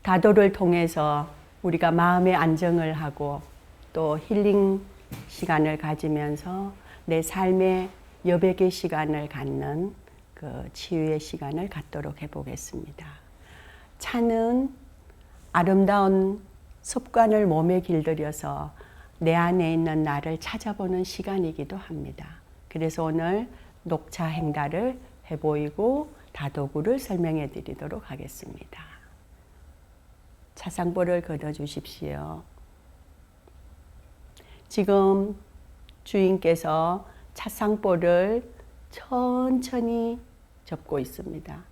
다도를 통해서 우리가 마음의 안정을 하고 또 힐링 시간을 가지면서 내 삶의 여백의 시간을 갖는 그 치유의 시간을 갖도록 해보겠습니다. 차는 아름다운 습관을 몸에 길들여서 내 안에 있는 나를 찾아보는 시간이기도 합니다. 그래서 오늘 녹차 행달을 해보이고 다도구를 설명해 드리도록 하겠습니다. 차상볼을 걷어 주십시오. 지금 주인께서 차상볼을 천천히 접고 있습니다.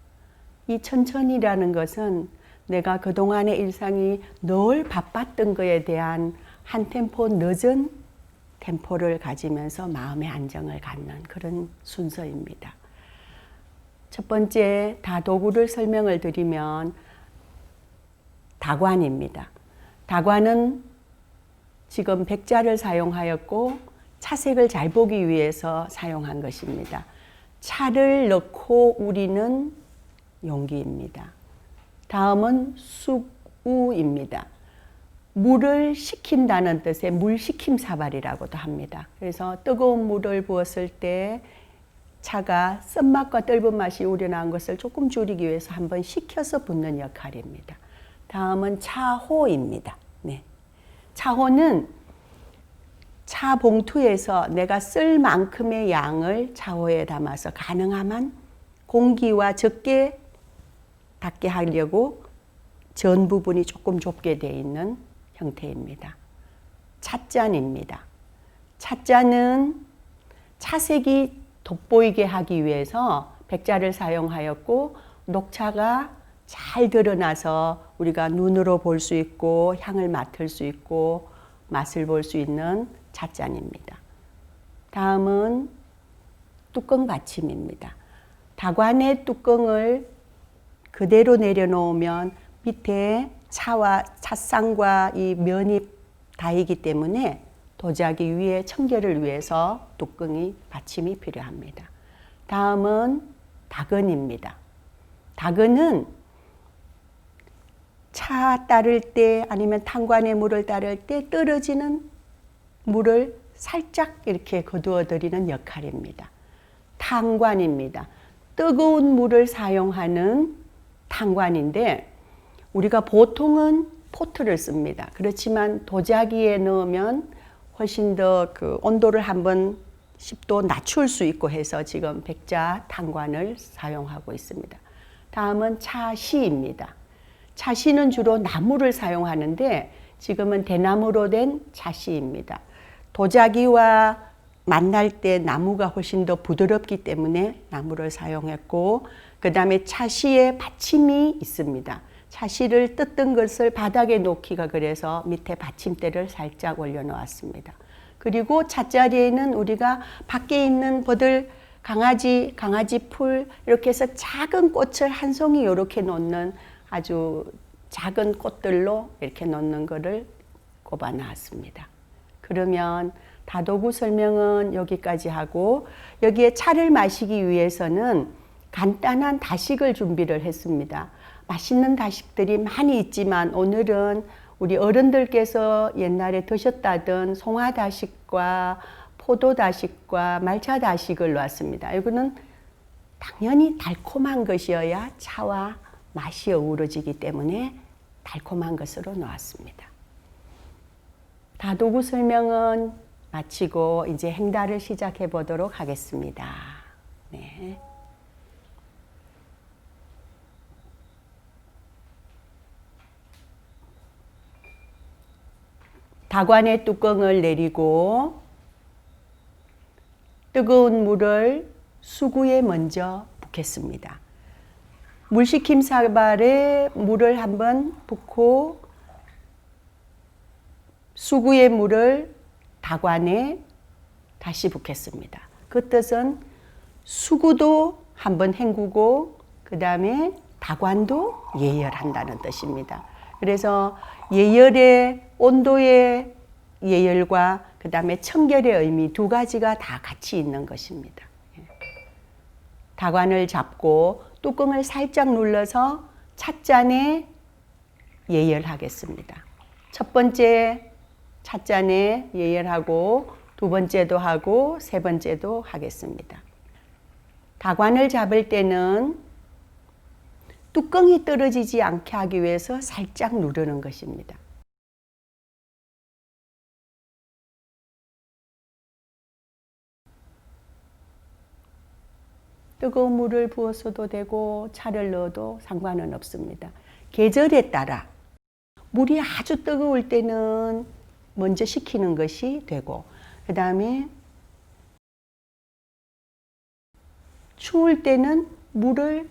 이 천천히라는 것은 내가 그동안의 일상이 늘 바빴던 것에 대한 한 템포 늦은 템포를 가지면서 마음의 안정을 갖는 그런 순서입니다. 첫 번째 다도구를 설명을 드리면 다관입니다. 다관은 지금 백자를 사용하였고 차색을 잘 보기 위해서 사용한 것입니다. 차를 넣고 우리는 용기입니다. 다음은 쑥우입니다. 물을 식힌다는 뜻의 물식힘사발이라고도 합니다. 그래서 뜨거운 물을 부었을 때 차가 쓴맛과 떫은 맛이 우러나온 것을 조금 줄이기 위해서 한번 식혀서 붓는 역할입니다. 다음은 차호입니다. 네. 차호는 차 봉투에서 내가 쓸 만큼의 양을 차호에 담아서 가능하면 공기와 적게 닿게 하려고 전 부분이 조금 좁게 되어 있는 형태입니다. 찻잔입니다. 찻잔은 차색이 돋보이게 하기 위해서 백자를 사용하였고 녹차가 잘 드러나서 우리가 눈으로 볼 수 있고 향을 맡을 수 있고 맛을 볼 수 있는 찻잔입니다. 다음은 뚜껑 받침입니다. 다관의 뚜껑을 그대로 내려놓으면 밑에 차와 찻상과 이 면이 닿이기 때문에 도자기 위에 청결을 위해서 뚜껑이 받침이 필요합니다. 다음은 다근입니다. 다근은 차 따를 때 아니면 탄관에 물을 따를 때 떨어지는 물을 살짝 이렇게 거두어 드리는 역할입니다. 탄관입니다. 뜨거운 물을 사용하는 탄관인데 우리가 보통은 포트를 씁니다. 그렇지만 도자기에 넣으면 훨씬 더 그 온도를 한번 10도 낮출 수 있고 해서 지금 백자 탄관을 사용하고 있습니다. 다음은 차시입니다. 차시는 주로 나무를 사용하는데 지금은 대나무로 된 차시입니다. 도자기와 만날 때 나무가 훨씬 더 부드럽기 때문에 나무를 사용했고 그 다음에 차시에 받침이 있습니다. 차시를 뜯던 것을 바닥에 놓기가 그래서 밑에 받침대를 살짝 올려놓았습니다. 그리고 찻자리에는 우리가 밖에 있는 버들 강아지 풀 이렇게 해서 작은 꽃을 한 송이 이렇게 놓는 아주 작은 꽃들로 이렇게 놓는 거를 꼽아 놨습니다. 그러면 다도구 설명은 여기까지 하고 여기에 차를 마시기 위해서는 간단한 다식을 준비를 했습니다. 맛있는 다식들이 많이 있지만 오늘은 우리 어른들께서 옛날에 드셨다던 송화다식과 포도다식과 말차다식을 놨습니다. 이거는 당연히 달콤한 것이어야 차와 맛이 어우러지기 때문에 달콤한 것으로 놓았습니다. 다도구 설명은 마치고 이제 행달을 시작해 보도록 하겠습니다. 네. 다관의 뚜껑을 내리고 뜨거운 물을 수구에 먼저 붓겠습니다. 물식힘 사발에 물을 한번 붓고 수구의 물을 다관에 다시 붓겠습니다. 그 뜻은 수구도 한번 헹구고 그 다음에 다관도 예열한다는 뜻입니다. 그래서 예열의 온도의 예열과 그 다음에 청결의 의미 두 가지가 다 같이 있는 것입니다. 다관을 잡고 뚜껑을 살짝 눌러서 찻잔에 예열하겠습니다. 첫 번째 찻잔에 예열하고 두 번째도 하고 세 번째도 하겠습니다. 다관을 잡을 때는 뚜껑이 떨어지지 않게 하기 위해서 살짝 누르는 것입니다. 뜨거운 물을 부어서도 되고 차를 넣어도 상관은 없습니다. 계절에 따라 물이 아주 뜨거울 때는 먼저 식히는 것이 되고, 그 다음에 추울 때는 물을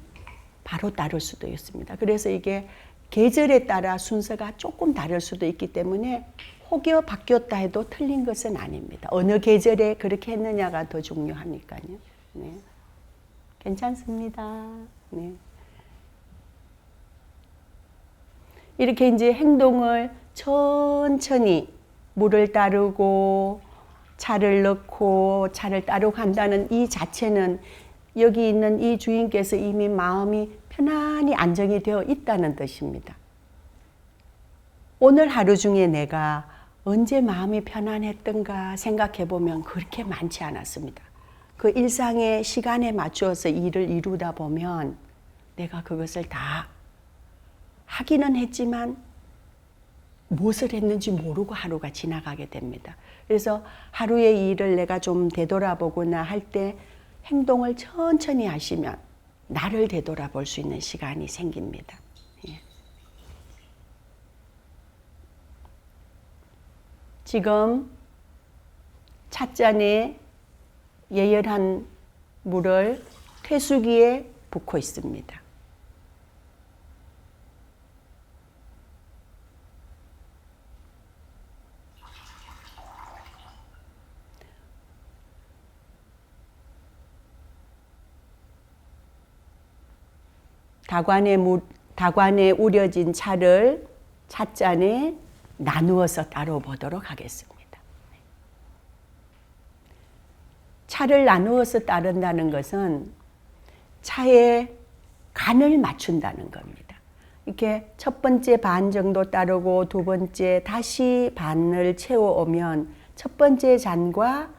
바로 따를 수도 있습니다. 그래서 이게 계절에 따라 순서가 조금 다를 수도 있기 때문에 혹여 바뀌었다 해도 틀린 것은 아닙니다. 어느 계절에 그렇게 했느냐가 더 중요하니까요. 네. 괜찮습니다. 네. 이렇게 이제 행동을 천천히 물을 따르고 차를 넣고 차를 따르고 한다는 이 자체는 여기 있는 이 주인께서 이미 마음이 편안히 안정이 되어 있다는 뜻입니다. 오늘 하루 중에 내가 언제 마음이 편안했던가 생각해 보면 그렇게 많지 않았습니다. 그 일상의 시간에 맞추어서 일을 이루다 보면 내가 그것을 다 하기는 했지만 무엇을 했는지 모르고 하루가 지나가게 됩니다. 그래서 하루의 일을 내가 좀 되돌아보거나 할 때 행동을 천천히 하시면 나를 되돌아볼 수 있는 시간이 생깁니다. 예. 지금 찻잔에 예열한 물을 퇴수기에 붓고 있습니다. 다관에 우려진 차를 찻잔에 나누어서 따로 보도록 하겠습니다. 차를 나누어서 따른다는 것은 차의 간을 맞춘다는 겁니다. 이렇게 첫 번째 반 정도 따르고 두 번째 다시 반을 채워오면 첫 번째 잔과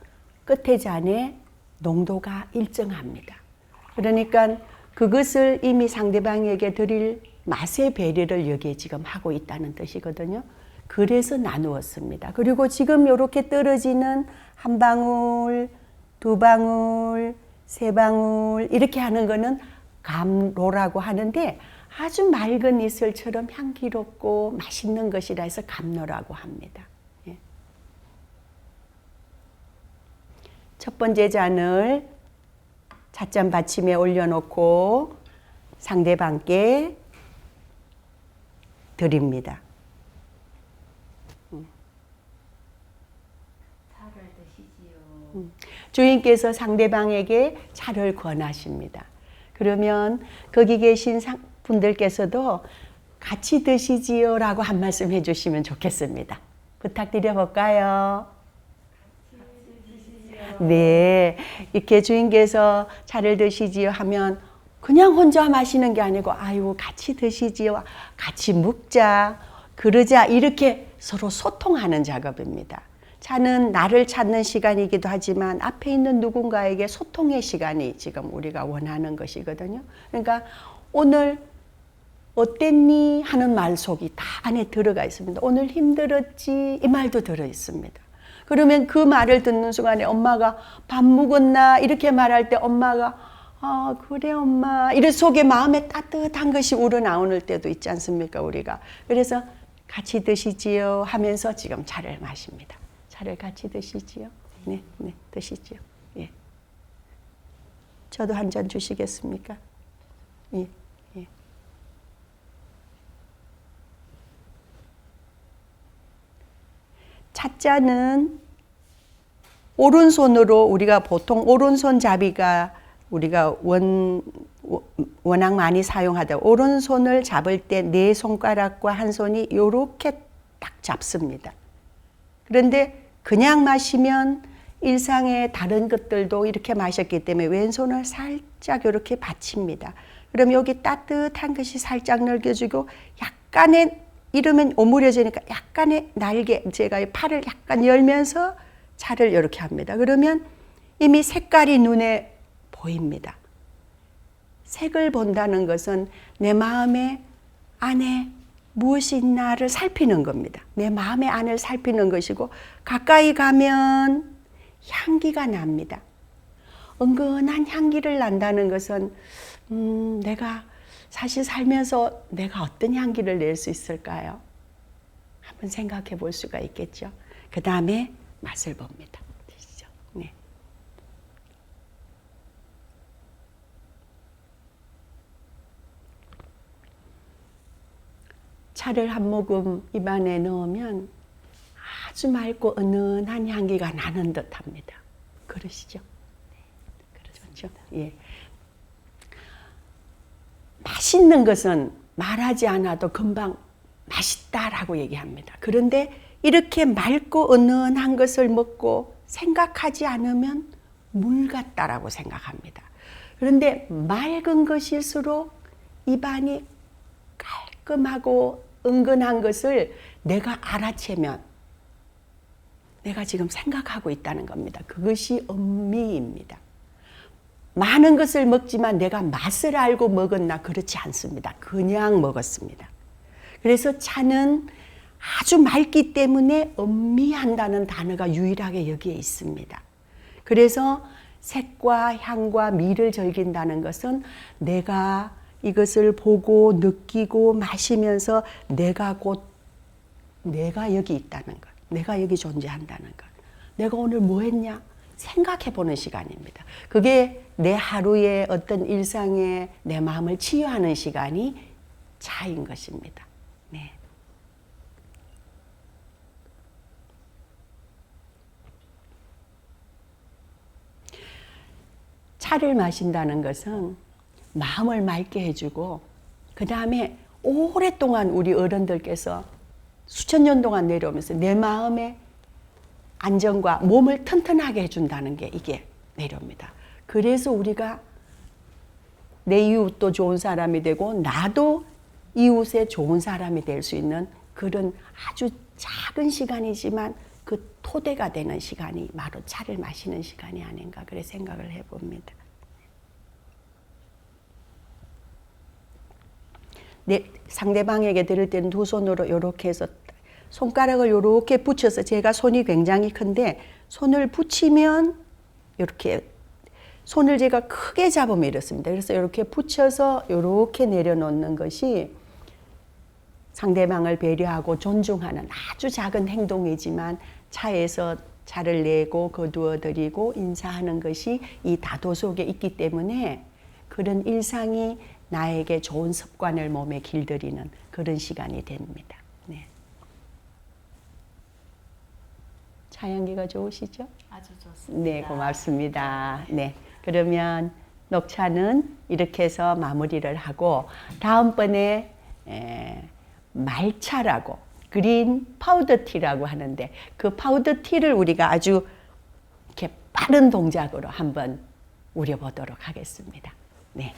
끝의 잔의 농도가 일정합니다. 그러니까 그것을 이미 상대방에게 드릴 맛의 배려를 여기에 지금 하고 있다는 뜻이거든요. 그래서 나누었습니다. 그리고 지금 이렇게 떨어지는 한 방울, 두 방울, 세 방울 이렇게 하는 거는 감로라고 하는데 아주 맑은 이슬처럼 향기롭고 맛있는 것이라 해서 감로라고 합니다. 예. 첫 번째 잔을 찻잔 받침에 올려놓고 상대방께 드립니다. 차를 드시지요. 주인께서 상대방에게 차를 권하십니다. 그러면 거기 계신 분들께서도 같이 드시지요 라고 한 말씀 해주시면 좋겠습니다. 부탁드려 볼까요? 네, 이렇게 주인께서 차를 드시지요 하면 그냥 혼자 마시는 게 아니고 아유 같이 드시지요, 같이 묵자, 그러자 이렇게 서로 소통하는 작업입니다. 차는 나를 찾는 시간이기도 하지만 앞에 있는 누군가에게 소통의 시간이 지금 우리가 원하는 것이거든요. 그러니까 오늘 어땠니 하는 말 속이 다 안에 들어가 있습니다. 오늘 힘들었지 이 말도 들어 있습니다. 그러면 그 말을 듣는 순간에 엄마가 밥 먹었나 이렇게 말할 때 엄마가 아 그래 엄마 이런 속에 마음에 따뜻한 것이 우러나오는 때도 있지 않습니까 우리가. 그래서 같이 드시지요 하면서 지금 차를 마십니다. 차를 같이 드시지요. 네, 네 드시지요. 예. 저도 한 잔 주시겠습니까? 예, 예. 찻잔은 오른손으로 우리가 보통 오른손잡이가 우리가 워낙 많이 사용하다 오른손을 잡을 때 네 손가락과 한 손이 이렇게 딱 잡습니다. 그런데 그냥 마시면 일상의 다른 것들도 이렇게 마셨기 때문에 왼손을 살짝 이렇게 받칩니다. 그럼 여기 따뜻한 것이 살짝 넓혀주고 약간의 이러면 오므려지니까 약간의 날개, 제가 팔을 약간 열면서 차를 이렇게 합니다. 그러면 이미 색깔이 눈에 보입니다. 색을 본다는 것은 내 마음의 안에 무엇이 있나를 살피는 겁니다. 내 마음의 안을 살피는 것이고, 가까이 가면 향기가 납니다. 은근한 향기를 난다는 것은 내가 사실 살면서 내가 어떤 향기를 낼 수 있을까요? 한번 생각해 볼 수가 있겠죠. 그 다음에 맛을 봅니다. 네. 차를 한 모금 입안에 넣으면 아주 맑고 은은한 향기가 나는 듯합니다. 그러시죠? 네, 그렇죠. 예. 맛있는 것은 말하지 않아도 금방 맛있다라고 얘기합니다. 그런데 이렇게 맑고 은은한 것을 먹고 생각하지 않으면 물 같다라고 생각합니다. 그런데 맑은 것일수록 입안이 깔끔하고 은근한 것을 내가 알아채면 내가 지금 생각하고 있다는 겁니다. 그것이 음미입니다. 많은 것을 먹지만 내가 맛을 알고 먹었나? 그렇지 않습니다. 그냥 먹었습니다. 그래서 차는 아주 맑기 때문에 음미한다는 단어가 유일하게 여기에 있습니다. 그래서 색과 향과 미를 즐긴다는 것은 내가 이것을 보고 느끼고 마시면서 내가 여기 있다는 것, 내가 여기 존재한다는 것, 내가 오늘 뭐 했냐? 생각해 보는 시간입니다. 그게 내 하루의 어떤 일상에 내 마음을 치유하는 시간이 차인 것입니다. 네. 차를 마신다는 것은 마음을 맑게 해주고, 그 다음에 오랫동안 우리 어른들께서 수천 년 동안 내려오면서 내 마음의 안정과 몸을 튼튼하게 해준다는 게 이게 내려옵니다. 그래서 우리가 내 이웃도 좋은 사람이 되고 나도 이웃의 좋은 사람이 될 수 있는 그런 아주 작은 시간이지만 그 토대가 되는 시간이 바로 차를 마시는 시간이 아닌가 그래 생각을 해봅니다. 상대방에게 드릴 때는 두 손으로 이렇게 해서 손가락을 이렇게 붙여서, 제가 손이 굉장히 큰데 손을 붙이면 이렇게 손을 제가 크게 잡으면 이렇습니다. 그래서 이렇게 붙여서 이렇게 내려놓는 것이 상대방을 배려하고 존중하는 아주 작은 행동이지만 차에서 차를 내고 거두어 드리고 인사하는 것이 이 다도 속에 있기 때문에 그런 일상이 나에게 좋은 습관을 몸에 길들이는 그런 시간이 됩니다. 네. 차 향기가 좋으시죠? 아주 좋습니다. 네, 고맙습니다. 네, 그러면 녹차는 이렇게 해서 마무리를 하고 다음번에 말차라고 그린 파우더 티라고 하는데 그 파우더 티를 우리가 아주 이렇게 빠른 동작으로 한번 우려보도록 하겠습니다. 네.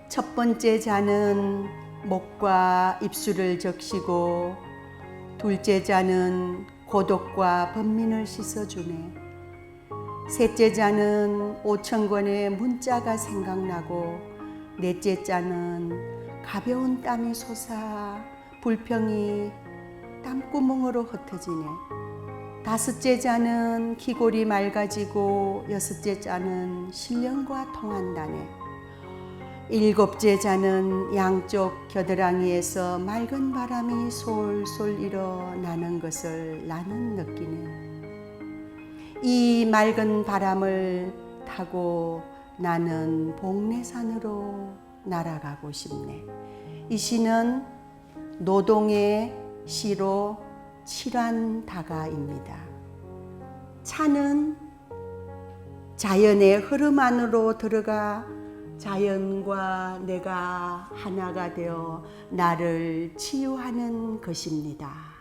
첫 번째 잔은 목과 입술을 적시고 둘째 잔은 고독과 번민을 씻어주네. 셋째 잔은 5천 권의 문자가 생각나고 넷째 잔은 가벼운 땀이 솟아 불평이 땀구멍으로 흩어지네. 다섯째 잔은 기골이 맑아지고 여섯째 잔은 신령과 통한다네. 일곱째 잔은 양쪽 겨드랑이에서 맑은 바람이 솔솔 일어나는 것을 나는 느끼네. 이 맑은 바람을 타고 나는 복례산으로 날아가고 싶네. 이 시는 노동의 시로 칠환다가입니다. 차는 자연의 흐름 안으로 들어가 자연과 내가 하나가 되어 나를 치유하는 것입니다.